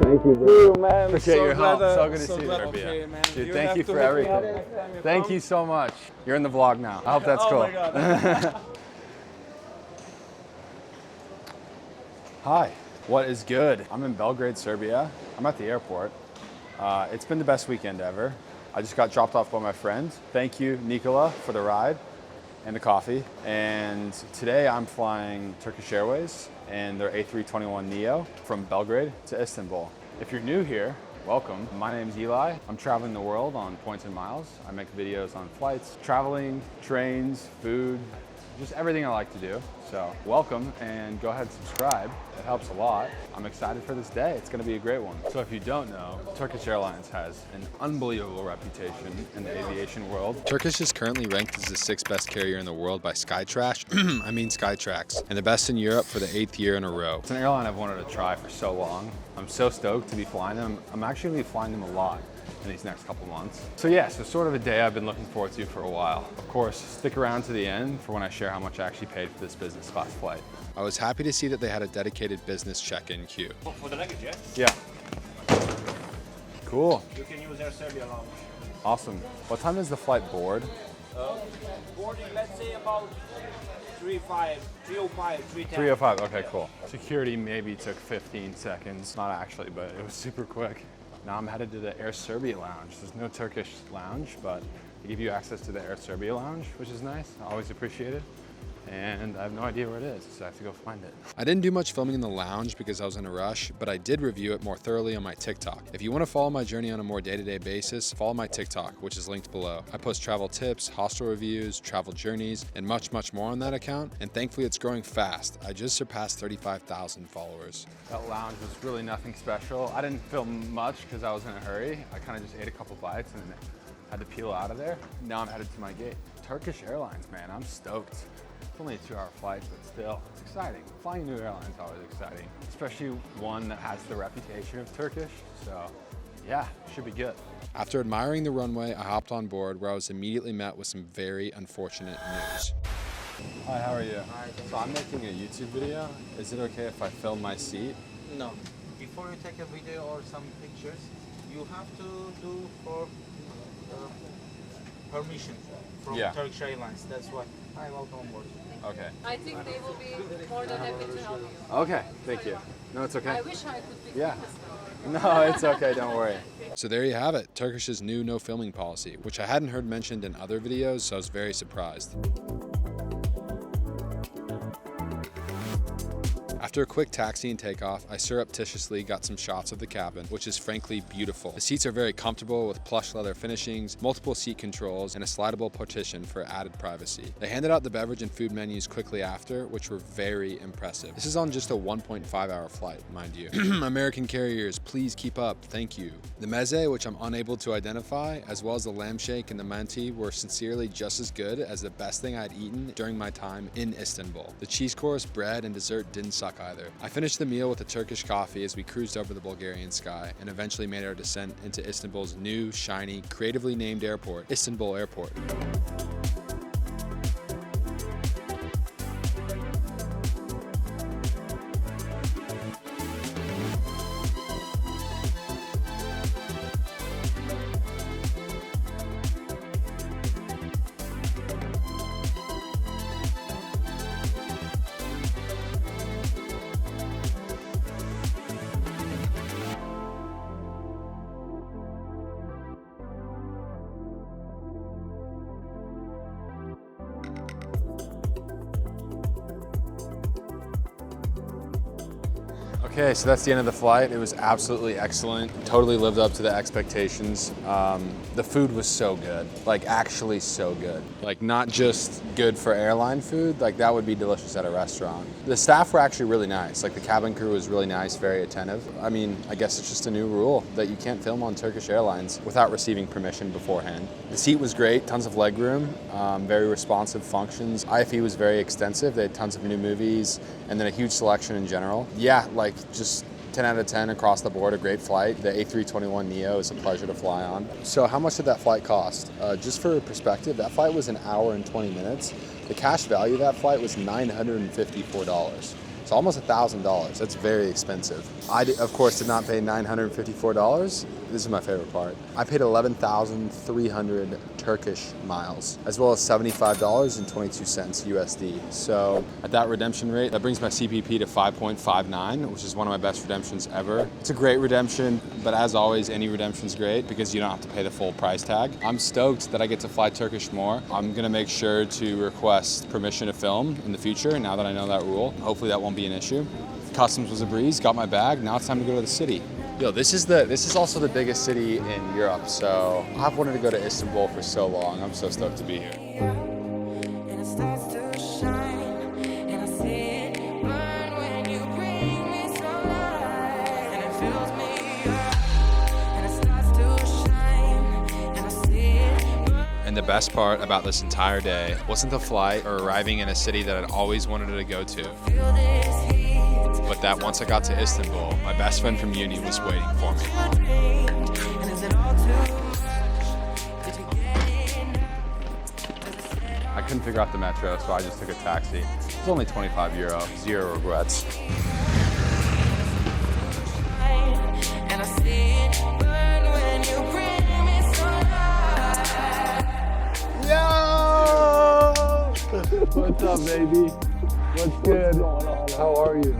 Thank you, bro. Man. Appreciate your help. So good to so see you. Okay, man. Dude, thank you for everything. Thank you so much. You're in the vlog now. I hope that's cool. Oh my God. Hi, what is good? I'm in Belgrade, Serbia. I'm at the airport. It's been the best weekend ever. I just got dropped off by my friend. Thank you, Nikola, for the ride and the coffee. And today I'm flying Turkish Airways and their a321neo from Belgrade to Istanbul. If you're new here, welcome. My name's Eli. I'm traveling the world on points and miles. I make videos on flights, traveling, trains, food, just everything I like to do. So welcome, and go ahead and subscribe. It helps a lot. I'm excited for this day. It's gonna be a great one. So if you don't know, Turkish Airlines has an unbelievable reputation in the aviation world. Turkish is currently ranked as the 6th best carrier in the world by Skytrax, I mean Skytrax, and the best in Europe for the 8th year in a row. It's an airline I've wanted to try for so long. I'm so stoked to be flying them. I'm actually gonna be flying them a lot in these next couple months. So yeah, so sort of a day I've been looking forward to for a while. Of course, stick around to the end for when I share how much I actually paid for this business class flight. I was happy to see that they had a dedicated business check-in queue. For the luggage, yeah? Yeah. Cool. You can use Air Serbia lounge. Awesome. What time is the flight board? Boarding, let's say about 3:05, 3:10. 3:05, okay, cool. Security maybe took 15 seconds. Not actually, but it was super quick. Now I'm headed to the Air Serbia lounge. There's no Turkish lounge, but they give you access to the Air Serbia lounge, which is nice. I always appreciate it. And I have no idea where it is, so I have to go find it. I didn't do much filming in the lounge because I was in a rush, but I did review it more thoroughly on my TikTok. If you want to follow my journey on a more day-to-day basis, follow my TikTok, which is linked below. I post travel tips, hostel reviews, travel journeys, and much, much more on that account, and thankfully it's growing fast. I just surpassed 35,000 followers. That lounge was really nothing special. I didn't film much because I was in a hurry. I kind of just ate a couple bites and then had to peel out of there. Now I'm headed to my gate. Turkish Airlines, man, I'm stoked. It's only a 2-hour flight, but still, it's exciting. Flying a new airline is always exciting, especially one that has the reputation of Turkish. So yeah, should be good. After admiring the runway, I hopped on board where I was immediately met with some very unfortunate news. Hi, how are you? Hi. So I'm making a YouTube video. Is it okay if I film my seat? No. Before you take a video or some pictures, you have to do for permission from Turkish Airlines. That's why. Hi, welcome on board. Okay. I think they will be more than happy to help you. Okay, thank you. No, it's okay. I wish I could be. Yeah. No, it's okay, don't worry. So there you have it, Turkish's new no filming policy, which I hadn't heard mentioned in other videos, so I was very surprised. After a quick taxi and takeoff, I surreptitiously got some shots of the cabin, which is frankly beautiful. The seats are very comfortable with plush leather finishings, multiple seat controls, and a slidable partition for added privacy. They handed out the beverage and food menus quickly after, which were very impressive. This is on just a 1.5-hour flight, mind you. American carriers, please keep up, thank you. The meze, which I'm unable to identify, as well as the lamb shake and the manti were sincerely just as good as the best thing I'd eaten during my time in Istanbul. The cheese course, bread, and dessert didn't suck either. I finished the meal with a Turkish coffee as we cruised over the Bulgarian sky and eventually made our descent into Istanbul's new, shiny, creatively named airport, Istanbul Airport. Okay, so that's the end of the flight. It was absolutely excellent. Totally lived up to the expectations. The food was so good, like actually so good. Like not just good for airline food, like that would be delicious at a restaurant. The staff were actually really nice. Like the cabin crew was really nice, very attentive. I mean, I guess it's just a new rule that you can't film on Turkish Airlines without receiving permission beforehand. The seat was great, tons of leg room, very responsive functions. IFE was very extensive. They had tons of new movies and then a huge selection in general. Yeah, like just 10 out of 10 across the board, a great flight. The A321neo is a pleasure to fly on. So how much did that flight cost? Just for perspective, that flight was an hour and 20 minutes. The cash value of that flight was $954. It's almost $1,000. That's very expensive. I, of course, did not pay $954. This is my favorite part. I paid 11,300 Turkish miles, as well as $75.22 USD. So at that redemption rate, that brings my CPP to 5.59, which is one of my best redemptions ever. It's a great redemption, but as always, any redemption's great because you don't have to pay the full price tag. I'm stoked that I get to fly Turkish more. I'm gonna make sure to request permission to film in the future now that I know that rule. Hopefully that won't be an issue. Customs was a breeze, got my bag, now it's time to go to the city. Yo, this is also the biggest city in Europe, so I've wanted to go to Istanbul for so long. I'm so stoked to be here. And it starts to shine, and I see it burn when you bring me sunlight, and it fills me up, and it starts to shine, and I see it burn. And the best part about this entire day wasn't the flight or arriving in a city that I'd always wanted to go to, Feel this heat, but that once I got to Istanbul, my best friend from uni was waiting for me. and is it all too much? Did you get enough? I couldn't figure out the metro, so I just took a taxi. It was only 25 euro, zero regrets. And I see it burn when you bring me sunlight. Yo! What's up, baby? What's good? How are you?